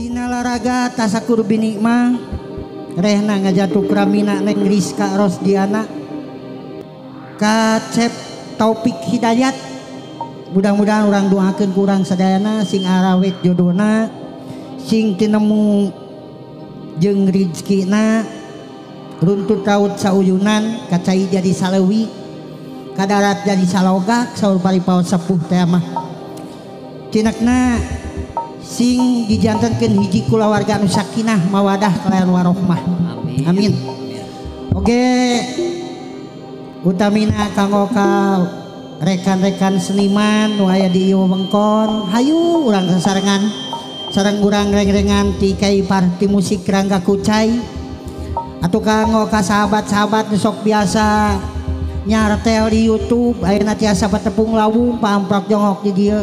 Dina laraga tasakur binikma rehna ngajatuh kramina neng Rizka Rosdiana Kacep Taufik Hidayat. Mudah-mudahan orang doakeun kurang sadayana sing arawet jodona sing tinemu jeung rizkina runtut raut sauyunan kacai jadi salewi kadarat jadi salogak saur paripaos sepuh teh mah cinakna sing dijantankeun hiji kulawarga anu sakinah mawadah kalayan warohmah. Amin. Oke utamina kanggo ka rekan-rekan seniman nu aya di ieu wewengkon hayu urang sasarengan sareng urang reng-rengan ti kai parti musik Rangga Kucai atuh kanggo ka sahabat-sahabat nu sok biasa nyartel di YouTube ayeuna tiasa patepung lawung paamprok jongok di dieu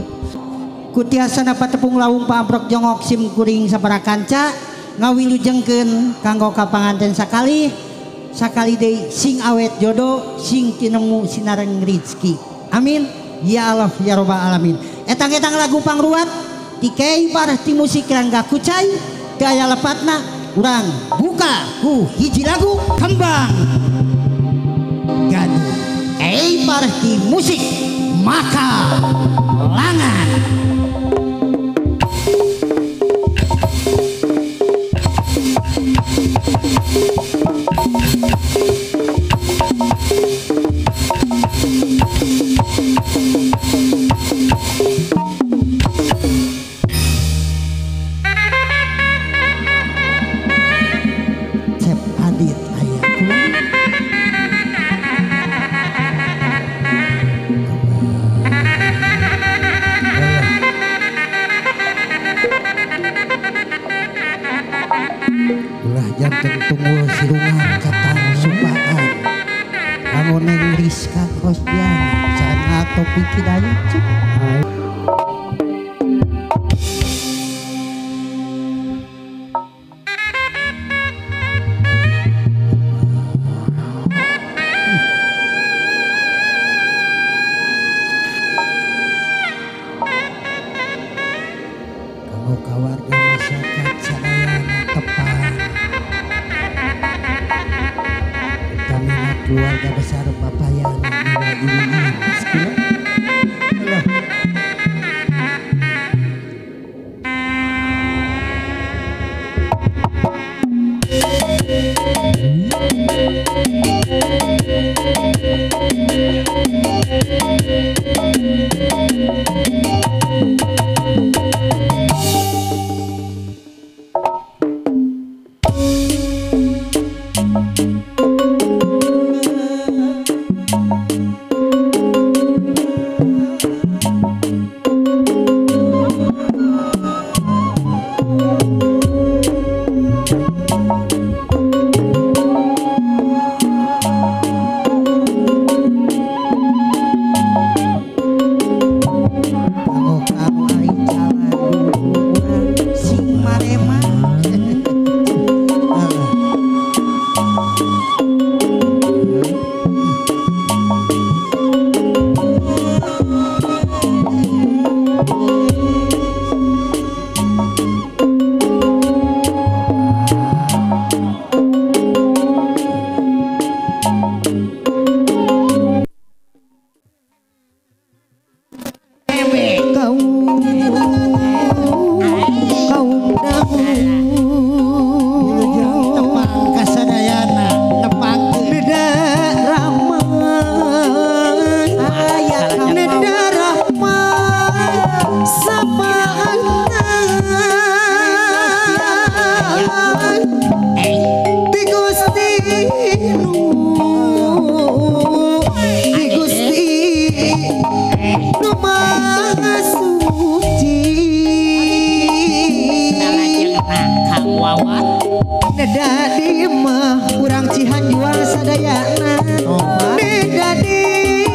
kutiasa napa tepung lawung paamprok jongok sim kuring sabaraha kanca ngawilujengkeun kanggo ka panganten sakali deui sing awet jodoh sing tinemu sinareng rezeki. Amin ya Allah ya rabbal alamin. Etang-etang lagu pangruat ti Kiai Parti Musik Rangga Kucai teu aya lepatna urang buka ku hiji lagu kembang gaduh Kiai Parti Musik Maka Langan. Tunggu sirungan katang supaan anu neng Rizka Rosdiana sana Taufik Hidayat cik. Kanggo kawarga masyarakat sadayana tepan keluarga besar Bapayana Mila Ibu Nedadi mah urang Cihanjuang sadayana Nedadi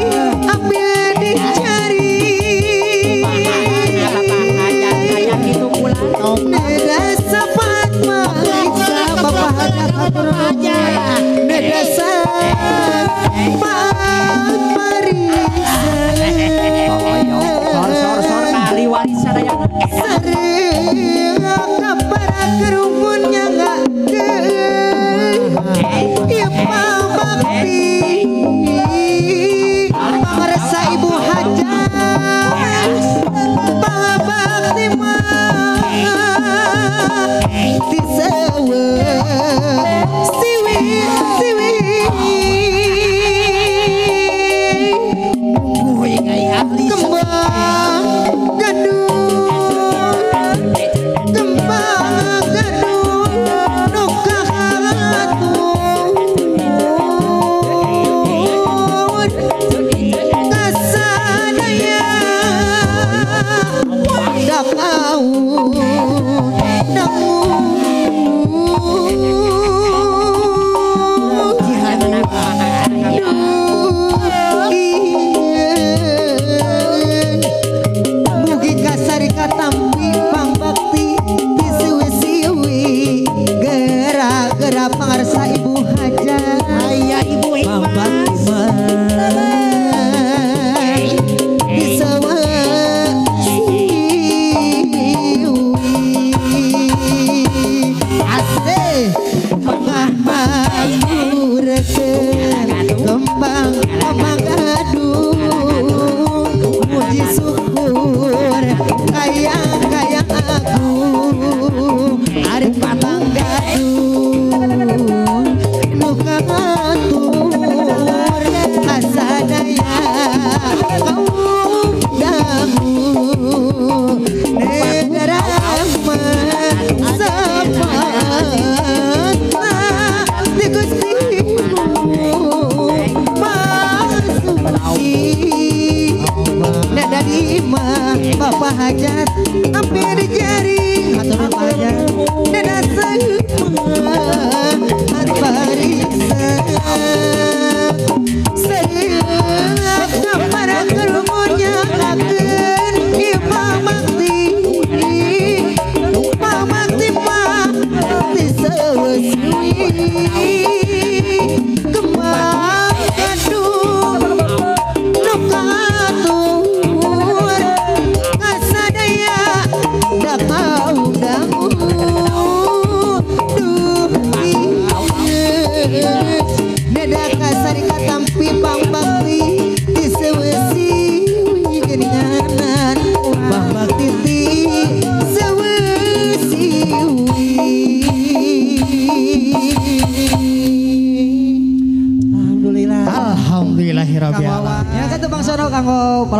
ambil dicari Neda sepat mah bisa bapak katur aja Neda sepat marisa sor kali wali sadayana sering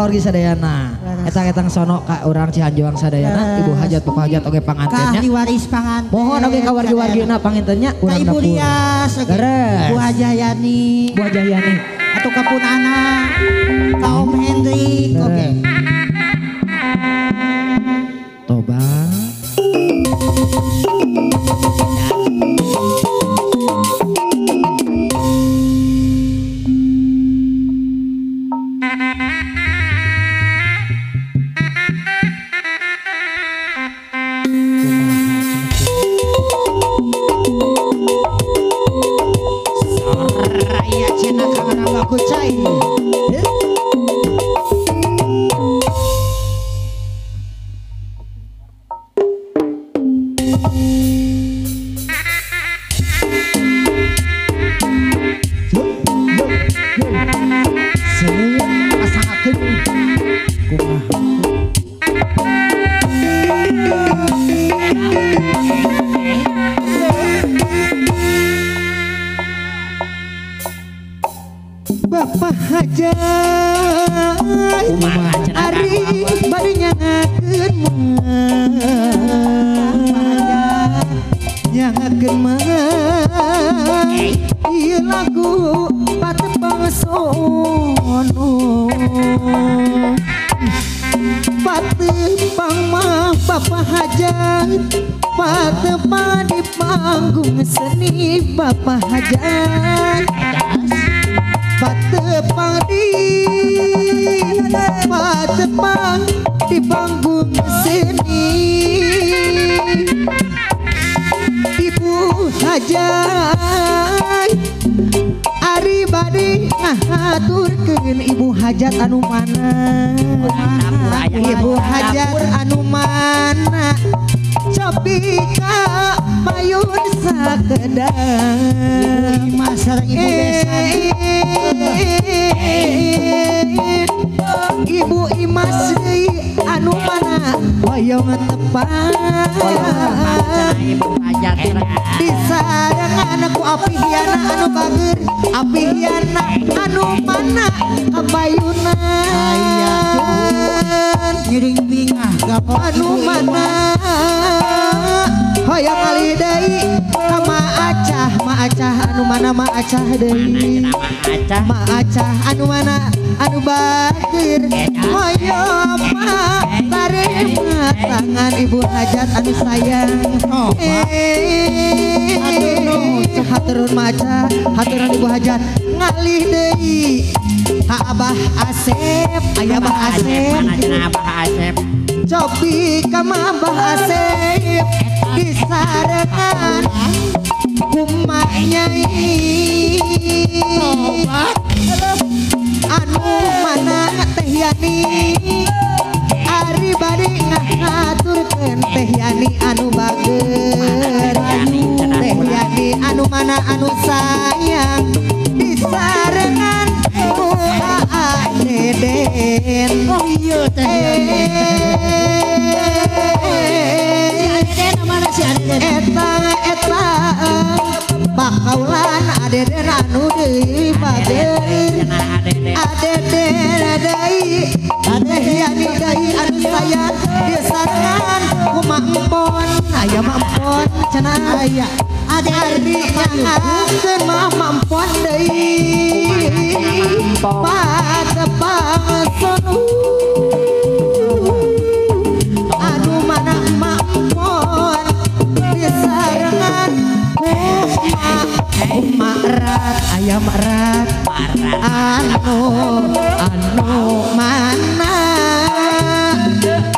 keluarga sadayana. Eta sono ka urang Cihanjuang sadayana, ibu hajat bapak hajat oge pangantennya. Kah diwaris panganten. Mohon oge ka wargi-wargina pangantennya urang Ibu dapur. Rias, Bu Hajayani, Bu Hajayani. atau kapun anak, ka Om Hendrik, oke. Toba. Raya cina kangen aku cai. Bapak Hajat Ari barunya ngakeun nyangakeun mah ieu lagu patepang sono patepang mah Bapak Hajat patepang di panggung seni Bapak Hajat patepang di panggung seni Ibu Hajat ari bade ngaturkeun Ibu Hajat anu mana Ibu Hajat anu mana cobi ka payun sakedah masyarakat Ibu desa Ibu Imas deui anu mana hoyong tepat Ibu Hajat di sarangan aku apihiana anu bager apihiana anu mana kabayunan ngiring bingah anu mana hoyong kali deui ka Maacah anu mana Maacah deui Maacah anu mana anu bager hoyong mah tarima tangan Ibu Hajat anu sayang haturun Maacah haturan Ibu Hajat ngalih deui ka Abah Asep aya Abah Asep Abah Asep cobi ka Abah Asep disarengan kumak nyai anu mana Teh Yani ari bade ngaturkeun Teh Yani anu bager Teh Yani anu mana anu sayang disarengan ku Deden oh iya Teh eta bakaulan adeden anu deui bager adeden deui Teh Yani deui anu sayang disarengan ku Mak Empon aya Mak Empon cenah aya ari nyangakeun Mak Empon deui patepang sono anu mana Mak Empon disarengan Mak Rat aya Mak Rat anu mana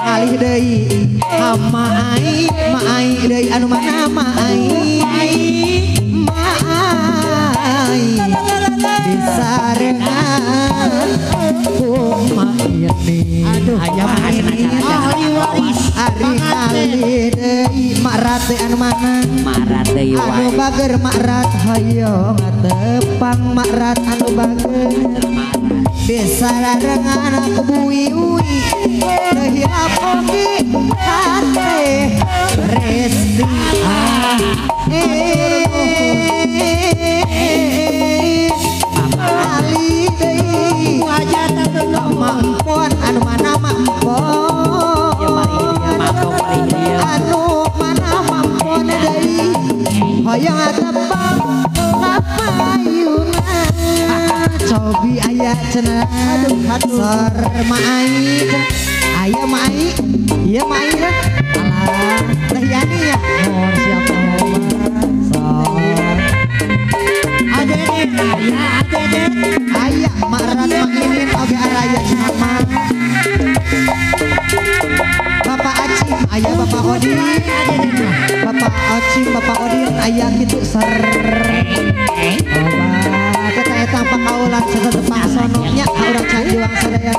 alih deui Maai deui anu mana Maai disarengan ku Mak Yani aya Mak Yani ari ngalih deui Mak Rat anu mana anu bager Mak Rat hoyong tepang Mak Rat anu bager disarengan aku bui-ui teh apogi hate resti ali deui Mak Empon cenah. Aduh. Sor Mai. Aya Mai. Iya Mai kan. Alah, Teh Yani ya. Mohon siap Sor. Adenin, aya Adenin. Aya Maran Makinin oge araya sama. Bapak Acim, aya Bapak Odin. Bapak Acim, Bapak Odin aya kitu ser. Obat kita eta pakaulan satetepang sononya ka urang Canjuang sadaya.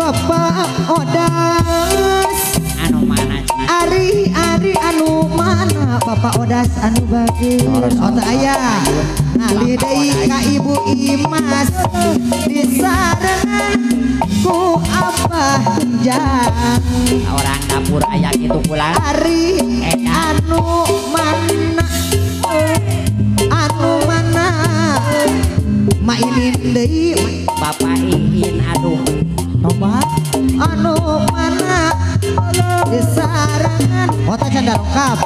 Bapak Odas Anu mana Ari anu mana Bapak Odas anu bagus otak ayah ngalih deui ka Ibu Imas disarengan ku Abah Jang orang dapur aya kitu pulang Ari anu mana mainin deui Bapak Iin aduh obat anu mana disarangan kota canda lengkap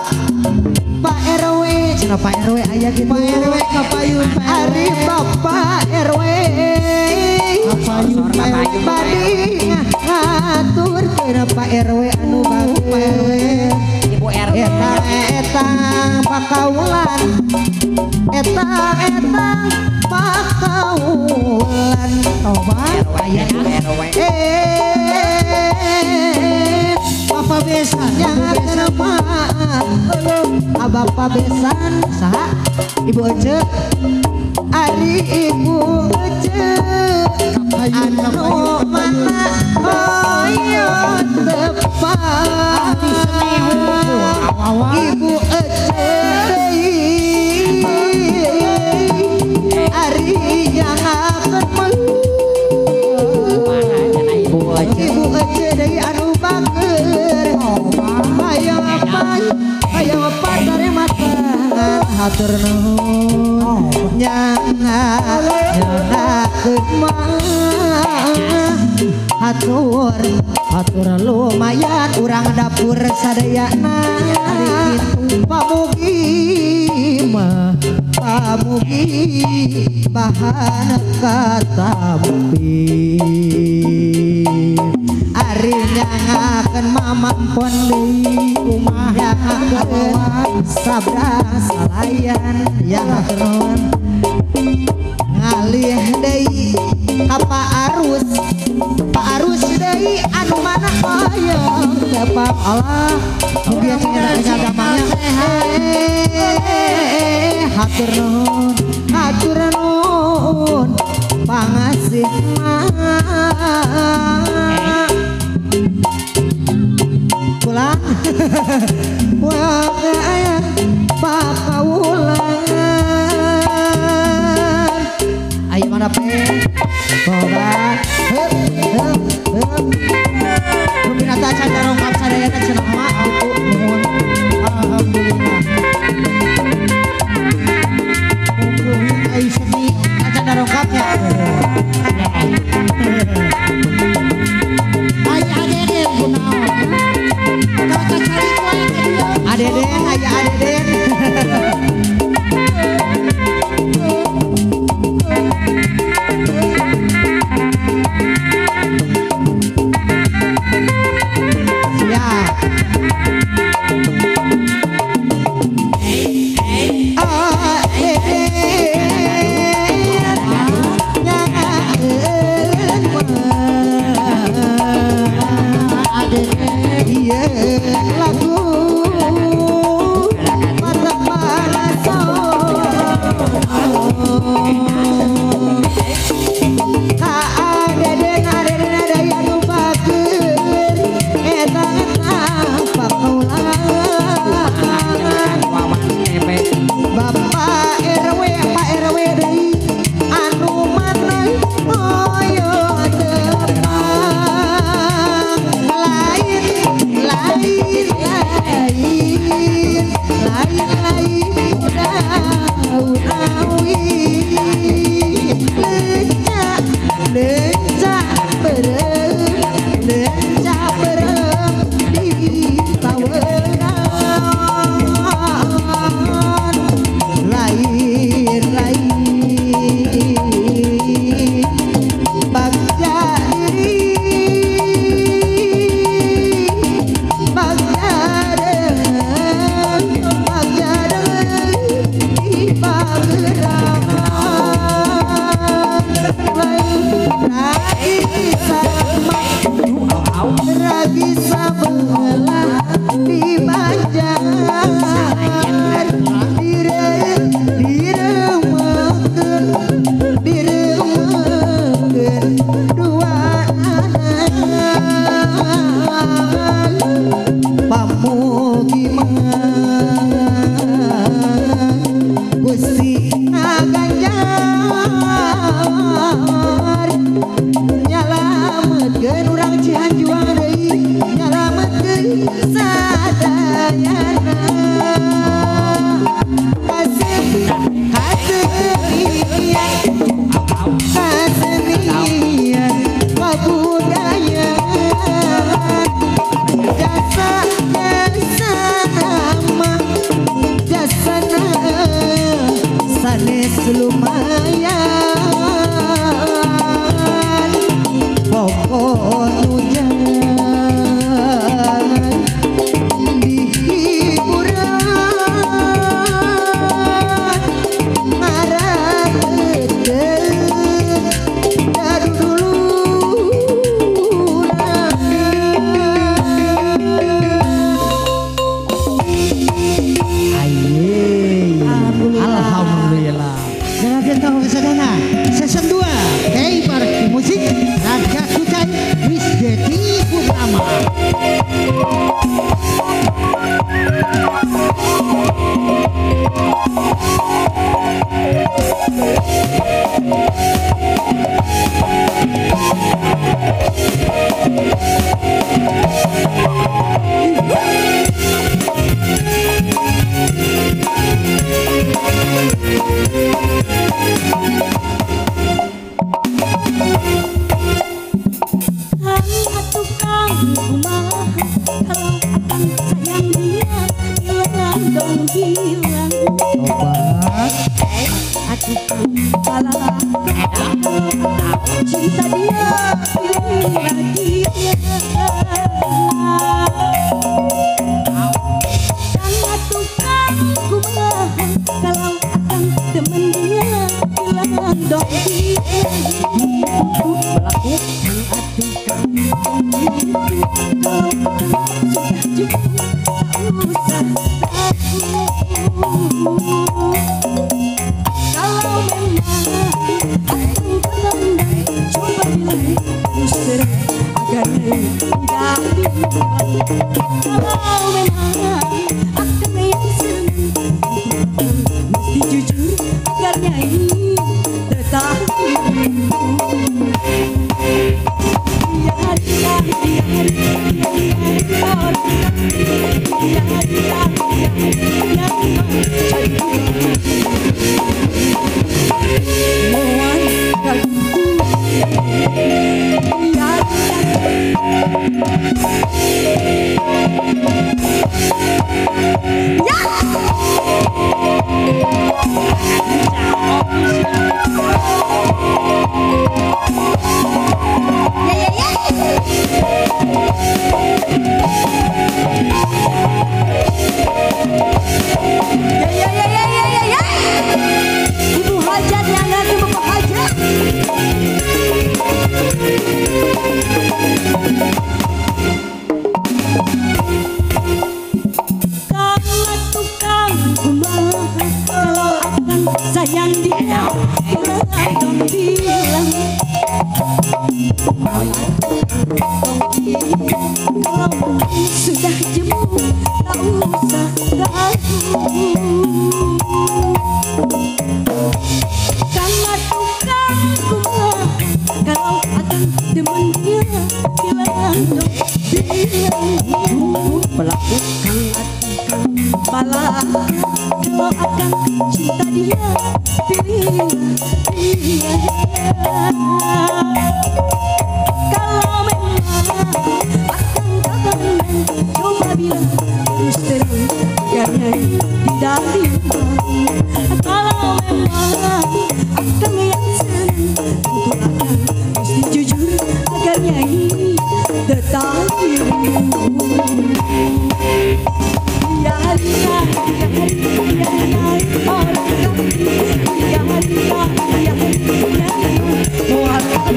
Pak RW cina Pak RW aya gitu Pak RW kapayun Ari Bapak RW kapayun badi ngatur kena Pak RW anu bagus Pak RW Ibu RW etang pakaulan etang pakaulan obat aya RW Bapak besan jangan kenapa Bapak besan saha Ibu Ece Ari Ibu Ece anu mana ayo tepat Ibu Ece Ari yang akan Ibu Ece dari anu bager ayo apa dari makan hatur nuhun nyangakeun mah hatur lumayan urang dapur sadayana ari kitu pamugi bahan kata bukti ari nyangakeun mamampon deui kumaha sabda salayan yang keron ngalih deui ka Pak Arus deui anu mana aya Bapak Allah mugi cenah agamanya hatur nuhun pangasih pulang aya pakaulan ayo mana pe boga ruminata canda rongkap sadayana cenah mah gitu nuhun alhamdulillah mumpung ai seni canda rongkapnya aya Adeden kunaon kakak cari kue Adeden aya Adeden Lencah berem di direumekeun duaan pamugiman Gusti ngaganjar nyalametkeun urang Cianjuang deui nyalametkeun sadayana kasenian kebudayaan jasa mah jasana sanes lumayan pokok nujan di hiburan ngarageun Alhamdulillah. Jangan tahu kesadana. Season 2 Kei Parti Musik Raga Kucai Wis Jeti Utama. Cinta dia pilih sangat tukang kumaha kalau akan demen dia hilang dong berlaku sangat tukang kalau sudah cukup tak usah kalau memang coba bilang terus agar tidak bimbang kalau memang akan yang senang mesti jujur agar nyai tetap Ibu hajat yang nanti bapak hajat. Kalau tukang kumaha kalau akan sayang dia akan bilang kalau sudah jemu tak usah ganggu. Sangat tukang kumaha kalau akan demen dia bilang dong bilang pelaku sangat tukang malah kalau akan cinta dia pilih dia kalau memang akan kabaran coba bilang terus terang agar nyai tidak bimbang kalau memang akan yang senang tentu akan mesti jujur agar nyai tetap orang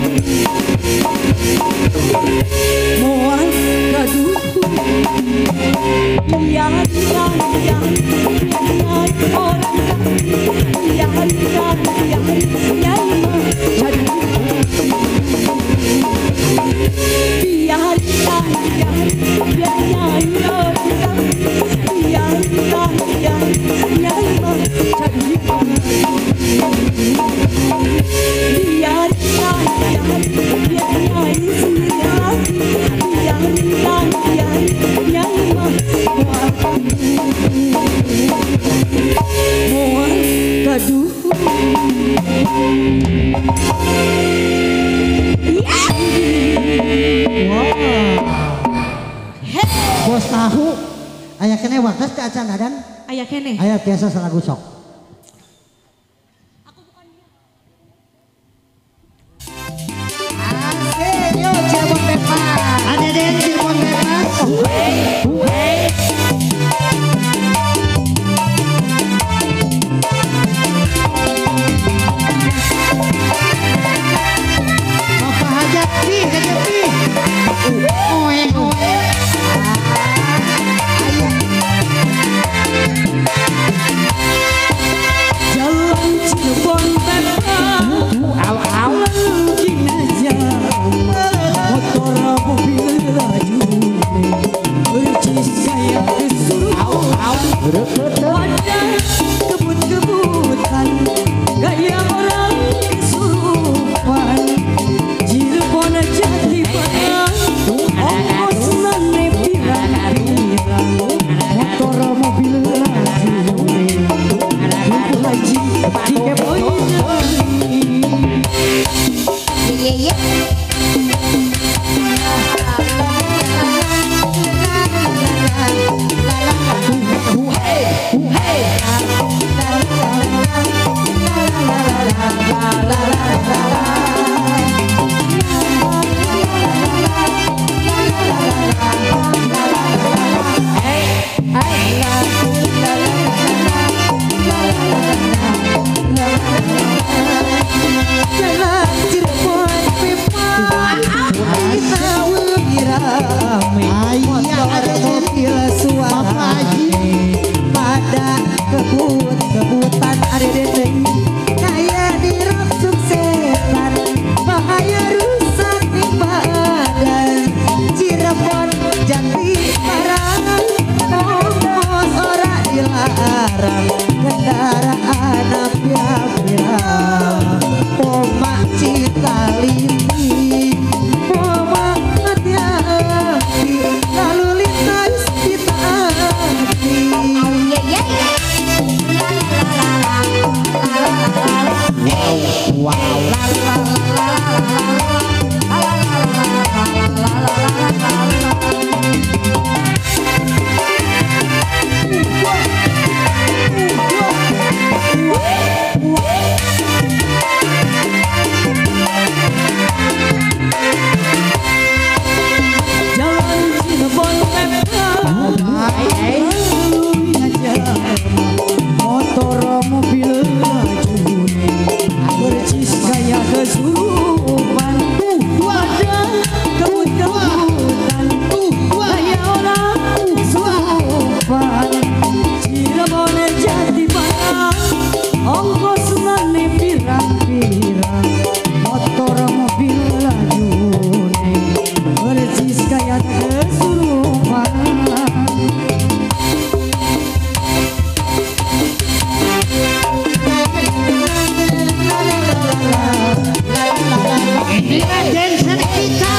Aya kene waktu teh acan adan. Aya kene. Aya biasa salagu sok. Asik, yo Cirebon bebas. Ada den Cirebon bebas. Bapak hajat pi, hajat pi. Oe, oe. Jalan Cirebon bebas. Lalu jenazah. Motor mobil laju. Bercis kayak kesurupan. Wadah kebut-kebutan. Gaya orang kesurupan. Cirebon jati barang. Ongkos nane pirang-pirang. Motor mobil laju. Haji jika boy Jalan Cirebon bebas. Kita lebih ramai. Motor mobil suami. Pada kebut-kebutan ada deteng. Kayak dirok suksesan. Bahaya rusak di badan. Cirebon jati barang. Ongkos ora dilarang. Kendaraan pirang-pirang. Poma cita lini. Poma hati-hati. Lalu lintas kita hati. Jalan Cirebon bebas. Motor mobil laju. Bercis kayak kesurupan. Wadah kebut-kebutan. Gaya orang kesurupan. Cirebon jati barang. Ongkos nane pirang-pirang. Motor mobil laju. Bercis kayak kesurupan. Inilah dancer kita.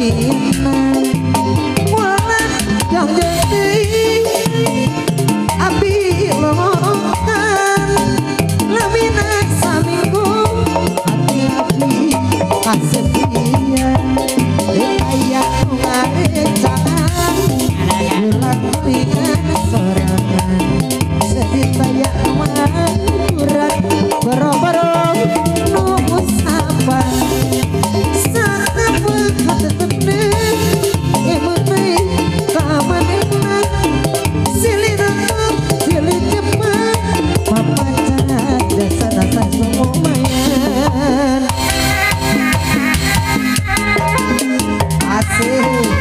Lamina walah yang jadi abi lokan Lamina saminggu hati-hati kasepian ayah ngarecangan bulan dengan sorangan sedih bayak kurang boro-boro nunggu sabar sana bekat tenang emang kaman emang silih datang silih cepat papa cara dasar-dasar semua mayan asik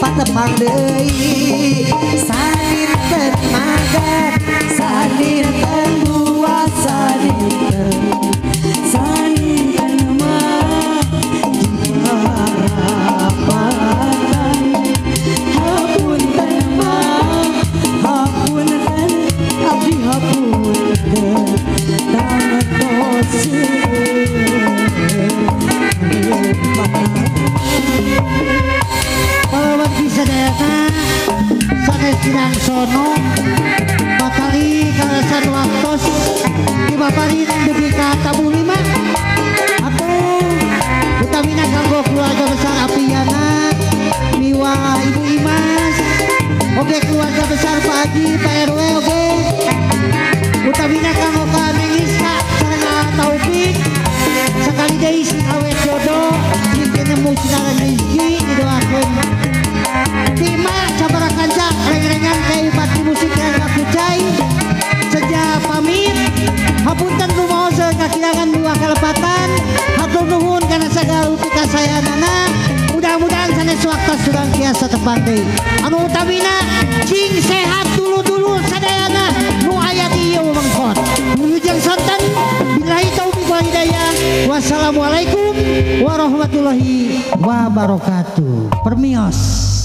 patepang deui saninten magan saninten buah saninten mah harapan hapunten mah hapunten abdi hapunten tangan Palawan bisa dayana sanes tinang sono bakali kalasan waktos dibaparin dugi ka tabu lima aku utamina kanggo keluarga besar Apiana miwa Ibu Imas oke keluarga besar Pak Haji Pak RW oke utamina kanggo ka Mengiska sareng Taufik sekali deui awet jodoh bikin nemu sinaran rezeki didoakeun Tima sabar kanca reng-rengan kayu pati musik Rangga Kucai sejak pamit hapunten rumaoseun kakirangan dua kalepatan hatur nuhun kana sagala pikasayanana mudah-mudahan sanes waktos surang kiasa tepang deui anu utamina cing sehat dulu sadayana nu aya di ieu wewengkon wilujeng sonten billahi taufiq wal hidayah wassalamualaikum warahmatullahi wabarakatuh permios